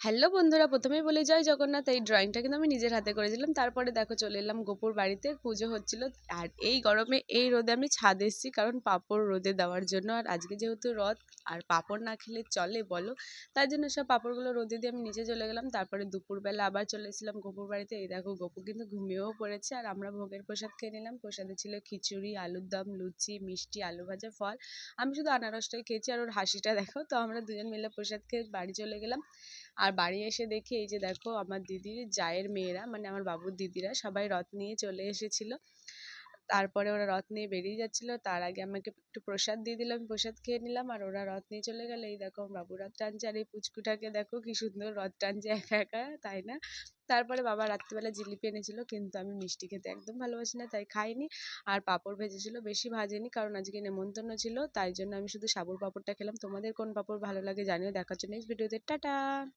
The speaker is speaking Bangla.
হ্যালো বন্ধুরা, প্রথমেই বলি জয় জগন্নাথ। এই ড্রয়িংটা কিন্তু আমি নিজের হাতে করেছিলাম। তারপরে দেখো চলে এলাম গোপুর বাড়িতে, পুজো হচ্ছিল। আর এই গরমে এই রোদে আমি ছাদে এসেছি, কারণ পাঁপড় রোদে দেওয়ার জন্য। আর আজকে যেহেতু রথ, আর পাঁপড় না খেলে চলে বলো, তাই জন্য সব পাঁপড়গুলো রোদে দিয়ে আমি নিচে চলে গেলাম। তারপরে দুপুরবেলা আবার চলে এসেছিলাম গোপুর বাড়িতে। এই দেখো গোপু কিন্তু ঘুমিয়েও পড়েছে, আর আমরা ভোগের প্রসাদ খেয়ে নিলাম। প্রসাদে ছিল খিচুড়ি, আলুর দম, লুচি, মিষ্টি, আলু ভাজা, ফল। আমি শুধু আনারসটাই খেয়েছি, আর ওর হাসিটা দেখো। তো আমরা দুজন মিলে প্রসাদ খেয়ে বাড়ি চলে গেলাম। আর বাড়ি এসে দেখি এই যে দেখো আমার দিদির জায়ের মেয়েরা, মানে আমার বাবুর দিদিরা সবাই রথ নিয়ে চলে এসেছিল। তারপরে ওরা রথ নিয়ে বেরিয়ে যাচ্ছিল, তার আগে আমাকে একটু প্রসাদ দিয়ে দিলাম, প্রসাদ খেয়ে নিলাম। আর ওরা রথ নিয়ে চলে গেলে এই দেখো বাবু রথ টানছে, আর এই পুচকুটাকে দেখো কি সুন্দর রথ টানছে একা একা, তাই না? তারপরে বাবা রাত্রিবেলা জিলিপি এনেছিল, কিন্তু আমি মিষ্টি খেতে একদম ভালোবাসি না, তাই খাইনি। আর পাঁপড় ভেজেছিল, বেশি ভাজেনি, কারণ আজকে নেমন্তন্ন ছিল, তাই জন্য আমি শুধু সাবুর পাঁপড়টা খেলাম। তোমাদের কোন পাঁপড় ভালো লাগে জানিও। দেখার জন্য নেক্সট ভিডিওতে, টাটা।